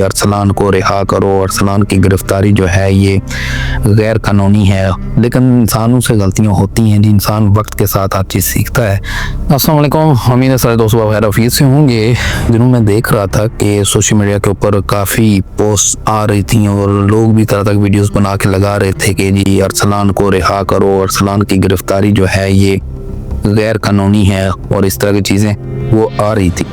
अरसलान को रिहा करो, अरसलान की गिरफ्तारी जो है ये गैर कानूनी है। लेकिन इंसानों से गलतियां होती हैं जी, इंसान वक्त के साथ हर चीज़ सीखता है। अस्सलाम वालेकुम, उम्मीद है सारे दोस्तों वगैरह ऑफिस से होंगे। दिनों में देख रहा था कि सोशल मीडिया के ऊपर काफ़ी पोस्ट आ रही थी और लोग भी तरह तरह वीडियोस बना के लगा रहे थे कि जी अरसलान को रिहा करो, अरसलान की गिरफ्तारी जो है ये गैर कानूनी है और इस तरह की चीज़ें वो आ रही थी।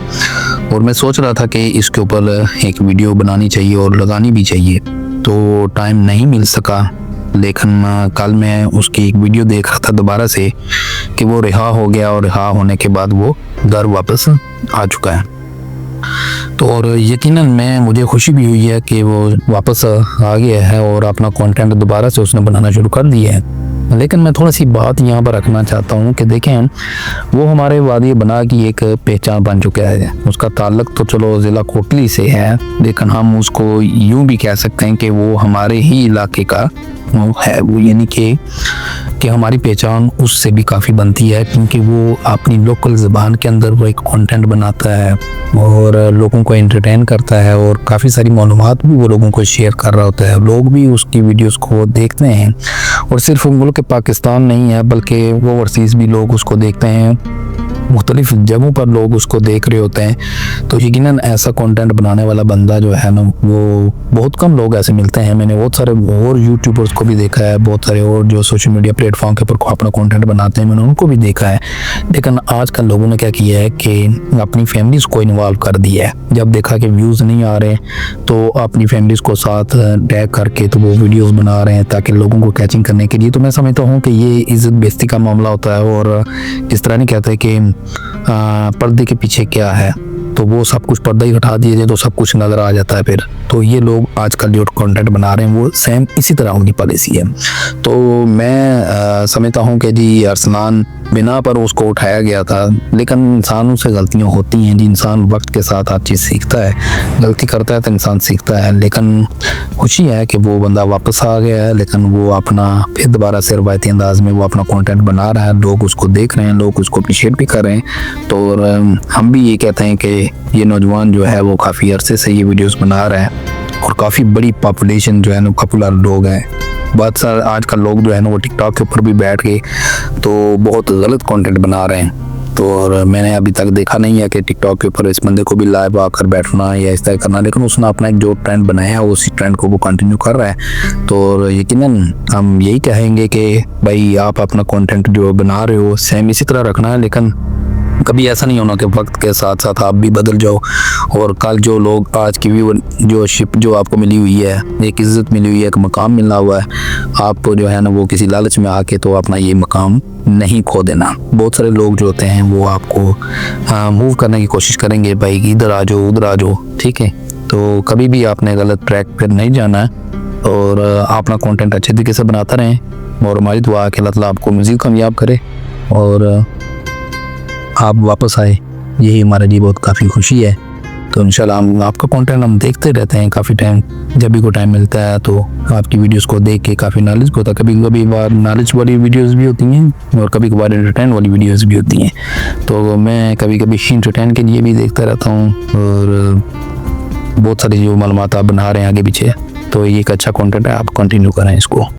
और मैं सोच रहा था कि इसके ऊपर एक वीडियो बनानी चाहिए और लगानी भी चाहिए, तो टाइम नहीं मिल सका। लेकिन कल मैं उसकी एक वीडियो देख रहा था दोबारा से कि वो रिहा हो गया और रिहा होने के बाद वो घर वापस आ चुका है। तो और यकीनन मुझे खुशी भी हुई है कि वो वापस आ गया है और अपना कंटेंट दोबारा से उसने बनाना शुरू कर दिया है। लेकिन मैं थोड़ा सी बात यहाँ पर रखना चाहता हूँ कि देखें, वो हमारे वादी बना की एक पहचान बन चुका है। उसका ताल्लुक तो चलो ज़िला कोटली से है, लेकिन हम उसको यूँ भी कह सकते हैं कि वो हमारे ही इलाके का है। वो यानी कि हमारी पहचान उससे भी काफ़ी बनती है, क्योंकि वो अपनी लोकल ज़बान के अंदर वो एक कंटेंट बनाता है और लोगों को एंटरटेन करता है और काफ़ी सारी मालूमात भी वो लोगों को शेयर कर रहा होता है। लोग भी उसकी वीडियोस को देखते हैं और सिर्फ मुल्क पाकिस्तान नहीं है बल्कि वो ओवरसीज़ भी लोग उसको देखते हैं, मुख्तलिफ जगहों पर लोग उसको देख रहे होते हैं। तो यकीनन ऐसा कंटेंट बनाने वाला बंदा जो है ना, वो बहुत कम लोग ऐसे मिलते हैं। मैंने बहुत सारे और यूट्यूबर्स को भी देखा है, बहुत सारे और जो सोशल मीडिया प्लेटफॉर्म के ऊपर अपना कंटेंट बनाते हैं, मैंने उनको भी देखा है। लेकिन आजकल लोगों ने क्या किया है कि अपनी फैमिलीज़ को इन्वॉल्व कर दिया है। जब देखा कि व्यूज़ नहीं आ रहे तो अपनी फैमिलीज़ को साथ टैग करके तो वो वीडियोज़ बना रहे हैं ताकि लोगों को कैचिंग करने के लिए। तो मैं समझता हूँ कि ये इज़्ज़त बेइज्जती का मामला होता है और इस तरह नहीं कहते कि पर्दे के पीछे क्या है, तो वो सब कुछ पर्दा ही हटा दिए जाए तो सब कुछ नज़र आ जाता है फिर। तो ये लोग आजकल जो कंटेंट बना रहे हैं वो सेम इसी तरह उनकी पॉलिसी है। तो मैं समझता हूँ कि जी अरसलान बिना पर उसको उठाया गया था, लेकिन इंसानों से गलतियाँ होती हैं जी, इंसान वक्त के साथ हर चीज़ सीखता है, गलती करता है तो इंसान सीखता है। लेकिन खुशी है कि वो बंदा वापस आ गया है, लेकिन वो अपना फिर दोबारा से रवायती अंदाज में वो अपना कंटेंट बना रहा है, लोग उसको देख रहे हैं, लोग उसको अप्रिशिएट भी कर रहे हैं। तो हम भी ये कहते हैं कि ये नौजवान जो है वो काफ़ी अरसे से ये वीडियोस बना रहा है और काफ़ी बड़ी पॉपुलेशन जो है ना, पॉपुलर लोग हैं। बहुत सारे आजकल लोग जो है ना वो टिकटॉक के ऊपर भी बैठ के तो बहुत गलत कंटेंट बना रहे हैं। तो और मैंने अभी तक देखा नहीं है कि टिकटॉक के ऊपर इस बंदे को भी लाइव आकर बैठना या इस तरह करना, लेकिन उसने अपना एक जो ट्रेंड बनाया है उसी ट्रेंड को वो कंटिन्यू कर रहा है। तो यकीनन हम यही कहेंगे कि भाई आप अपना कंटेंट जो बना रहे हो सेम इसी तरह रखना है, लेकिन कभी ऐसा नहीं होना कि वक्त के साथ साथ आप भी बदल जाओ और कल जो लोग आज की भी जो शिप जो आपको मिली हुई है, एक इज़्ज़त मिली हुई है, एक मकाम मिलना हुआ है, आपको जो है ना वो किसी लालच में आके तो अपना ये मकाम नहीं खो देना। बहुत सारे लोग जो होते हैं वो आपको मूव करने की कोशिश करेंगे, भाई इधर आ जाओ उधर आ जाओ, ठीक है। तो कभी भी आपने गलत ट्रैक पर नहीं जाना है और अपना कंटेंट अच्छे तरीके से बनाता रहें और हमारी दुआ कि अल्लाह ताला आपको मज़ीद कामयाब करे और आप वापस आए, यही हमारे लिए बहुत काफ़ी खुशी है। तो इंशाल्लाह हम आपका कंटेंट हम देखते रहते हैं काफ़ी टाइम, जब भी कोई टाइम मिलता है तो आपकी वीडियोस को देख के काफ़ी नॉलेज होता है। कभी कभी नॉलेज वाली वीडियोस भी होती हैं और कभी कभार एंटरटेन वाली वीडियोस भी होती हैं। तो मैं कभी कभी एंटरटेन के लिए भी देखता रहता हूँ और बहुत सारी जो मालूमात आप बना रहे हैं आगे पीछे, तो ये एक अच्छा कंटेंट है, आप कंटिन्यू करें इसको।